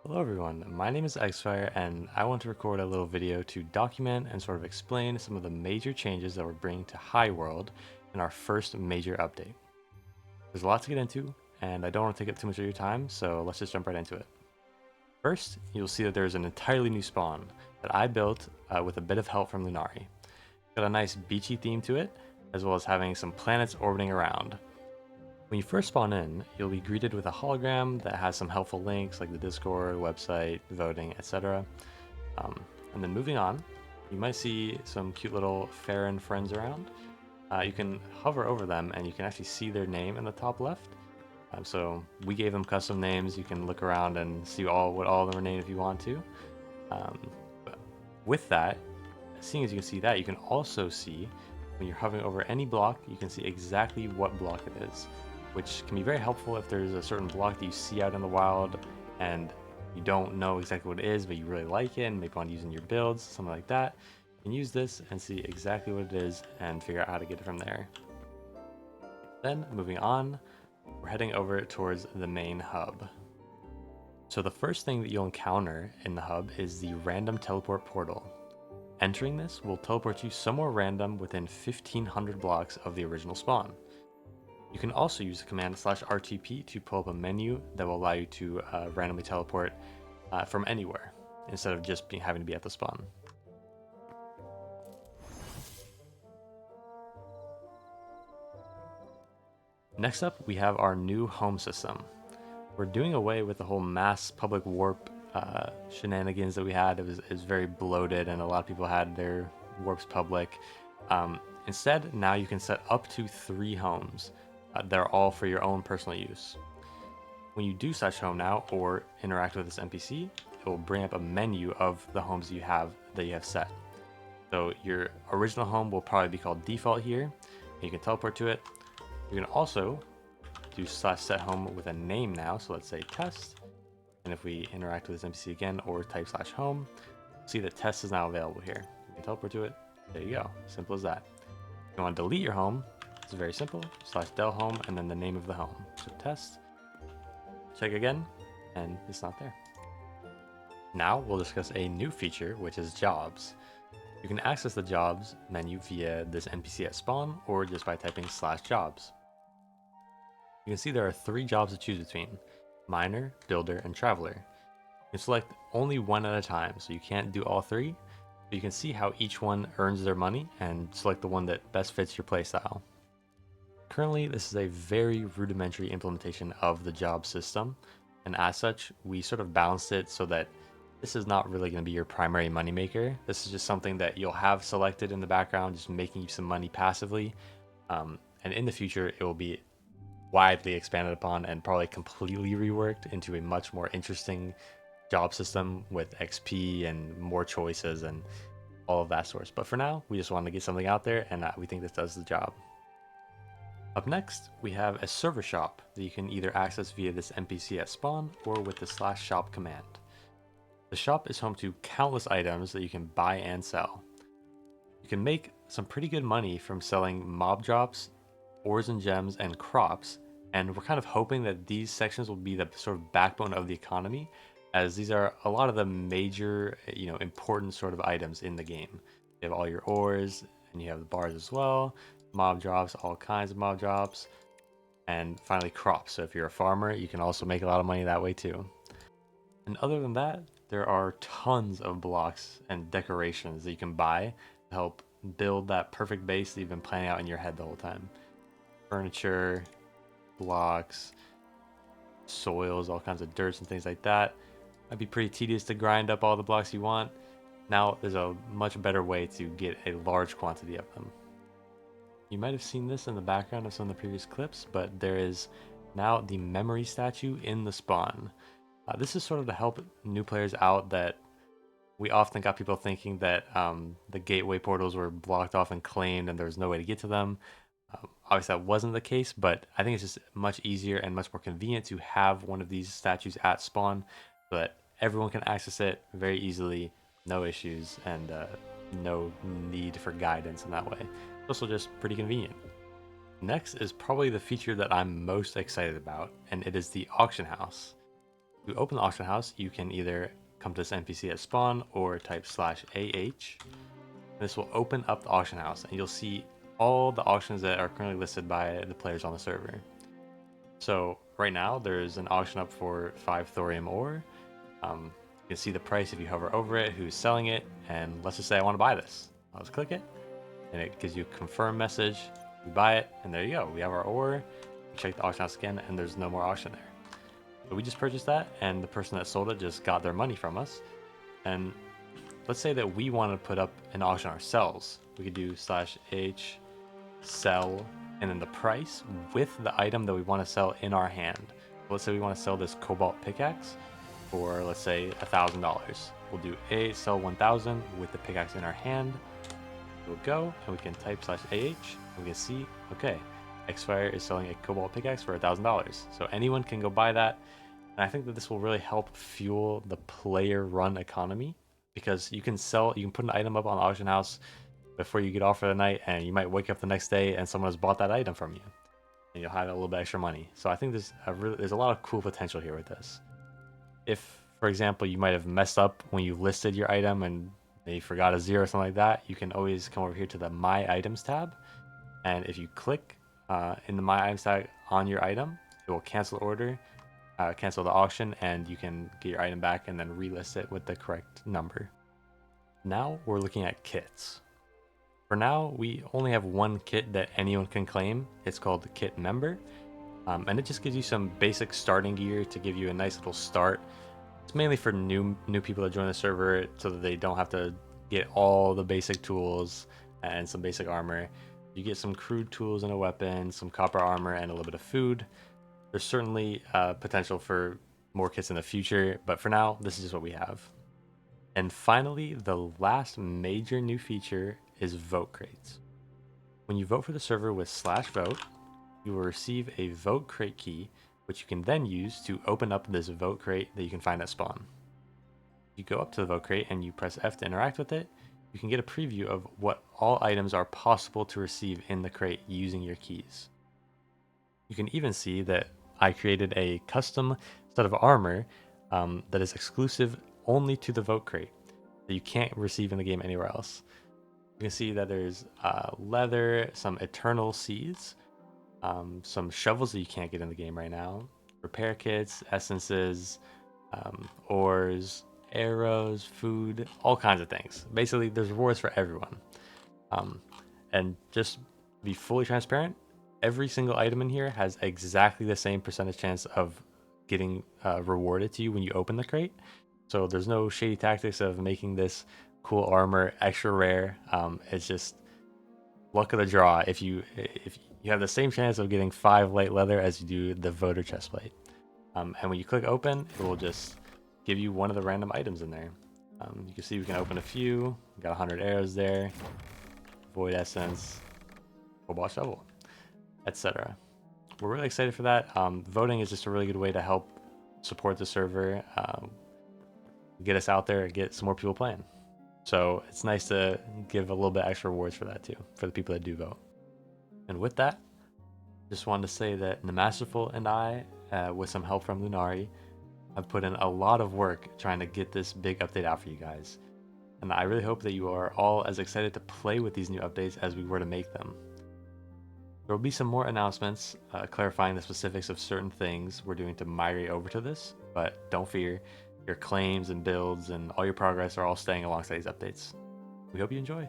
Hello everyone, my name is Xfire and I want to record a little video to document and sort of explain some of the major changes that we're bringing to HyWrld in our first major update. There's a lot to get into and I don't want to take up too much of your time, so let's just jump right into it. First, you'll see that there's an entirely new spawn that I built with a bit of help from Lunari. It's got a nice beachy theme to it, as well as having some planets orbiting around. When you first spawn in, you'll be greeted with a hologram that has some helpful links like the Discord, website, voting, etc. Um, and then moving on, you might see some cute little Farron friends around. You can hover over them and you can actually see their name in the top left. So we gave them custom names. You can look around and see what all of them are named if you want to. But with that, seeing as you can see that, you can also see when you're hovering over any block, you can see exactly what block it is, which can be very helpful if there's a certain block that you see out in the wild and you don't know exactly what it is, but you really like it and maybe want to use it in your builds, something like that. You can use this and see exactly what it is and figure out how to get it from there. Then moving on, we're heading over towards the main hub. So the first thing that you'll encounter in the hub is the random teleport portal. Entering this will teleport you somewhere random within 1500 blocks of the original spawn. You can also use the command /RTP to pull up a menu that will allow you to randomly teleport from anywhere instead of just having to be at the spawn. Next up, we have our new home system. We're doing away with the whole mass public warp shenanigans that we had. It was very bloated and a lot of people had their warps public. Instead, now you can set up to 3 homes. They're all for your own personal use. When you do such home now or interact with this NPC, it will bring up a menu of the homes you have set. So your original home will probably be called default here, and you can teleport to it. You can also do /set home with a name now, so let's say test. And if we interact with this NPC again or type /home, see that test is now available here. You can teleport to it. There you go. Simple as that. If you want to delete your home, it's very simple. /del home and then the name of the home. So test. Check again, and it's not there. Now we'll discuss a new feature, which is jobs. You can access the jobs menu via this NPC at spawn or just by typing /jobs. You can see there are 3 jobs to choose between: miner, builder, and traveler. You can select only one at a time, so you can't do all 3, but you can see how each one earns their money and select the one that best fits your playstyle. Currently, this is a very rudimentary implementation of the job system, and as such, we sort of balanced it so that this is not really going to be your primary moneymaker. This is just something that you'll have selected in the background, just making you some money passively, and in the future, it will be widely expanded upon and probably completely reworked into a much more interesting job system with XP and more choices and all of that sorts. But for now, we just wanted to get something out there, and we think this does the job. Up next, we have a server shop that you can either access via this NPC at spawn or with the /shop command. The shop is home to countless items that you can buy and sell. You can make some pretty good money from selling mob drops, ores and gems, and crops, and we're kind of hoping that these sections will be the sort of backbone of the economy, as these are a lot of the major, important sort of items in the game. You have all your ores, and you have the bars as well, mob drops, all kinds of mob drops, and finally crops. So if you're a farmer, you can also make a lot of money that way too. And other than that, there are tons of blocks and decorations that you can buy to help build that perfect base that you've been planning out in your head the whole time. Furniture, blocks, soils, all kinds of dirts and things like that. Might be pretty tedious to grind up all the blocks you want. Now there's a much better way to get a large quantity of them. You might have seen this in the background of some of the previous clips, but there is now the memory statue in the spawn. This is sort of to help new players out that we often got people thinking that the gateway portals were blocked off and claimed and there was no way to get to them. Obviously that wasn't the case, but I think it's just much easier and much more convenient to have one of these statues at spawn so that everyone can access it very easily, no issues, and no need for guidance in that way. It's also just pretty convenient. Next is probably the feature that I'm most excited about, and it is the auction house. To open the auction house, you can either come to this NPC at spawn or type /AH. This will open up the auction house and you'll see all the auctions that are currently listed by the players on the server. So right now there's an auction up for 5 thorium ore. You can see the price if you hover over it, who's selling it, and let's just say I want to buy this. I'll just click it and it gives you a confirm message. We buy it and there you go. We have our ore. We check the auction house again and there's no more auction there. So we just purchased that and the person that sold it just got their money from us. And let's say that we want to put up an auction ourselves. We could do /h sell and then the price with the item that we want to sell in our hand. So let's say we want to sell this cobalt pickaxe for, let's say, $1,000. We'll do a sell 1,000 with the pickaxe in our hand. We'll go and we can type /AH and we can see, okay, Xfire is selling a cobalt pickaxe for $1,000. So anyone can go buy that. And I think that this will really help fuel the player run economy, because you can put an item up on the auction house before you get off for the night, and you might wake up the next day and someone has bought that item from you and you'll have a little bit extra money. So I think there's a lot of cool potential here with this. If, for example, you might have messed up when you listed your item and they forgot a 0 or something like that, you can always come over here to the My Items tab. And if you click in the My Items tag on your item, it will cancel order, cancel the auction, and you can get your item back and then relist it with the correct number. Now we're looking at kits. For now, we only have one kit that anyone can claim. It's called the Kit Member. And it just gives you some basic starting gear to give you a nice little start. It's mainly for new people that join the server so that they don't have to get all the basic tools and some basic armor. You get some crude tools and a weapon, some copper armor, and a little bit of food. There's certainly potential for more kits in the future, but for now, this is just what we have. And finally, the last major new feature is vote crates. When you vote for the server with /vote, you will receive a vote crate key, which you can then use to open up this vote crate that you can find at spawn. You go up to the vote crate and you press F to interact with it. You can get a preview of what all items are possible to receive in the crate using your keys. You can even see that I created a custom set of armor that is exclusive only to the vote crate that you can't receive in the game anywhere else. You can see that there's leather, some eternal seeds, some shovels that you can't get in the game right now, repair kits, essences, ores, arrows, food, all kinds of things. Basically, there's rewards for everyone. And just to be fully transparent, every single item in here has exactly the same percentage chance of getting rewarded to you when you open the crate. So there's no shady tactics of making this cool armor extra rare. It's just luck of the draw. If you have the same chance of getting 5 light leather as you do the voter chestplate. And when you click open, it will just give you one of the random items in there. You can see we can open a few. We got 100 arrows there, void essence, cobalt shovel, etc. We're really excited for that. Voting is just a really good way to help support the server, get us out there, get some more people playing. So it's nice to give a little bit extra rewards for that too, for the people that do vote. And with that, just wanted to say that Nemasterful and I, with some help from Lunari, have put in a lot of work trying to get this big update out for you guys. And I really hope that you are all as excited to play with these new updates as we were to make them. There will be some more announcements clarifying the specifics of certain things we're doing to migrate over to this, but don't fear, your claims and builds and all your progress are all staying alongside these updates. We hope you enjoy.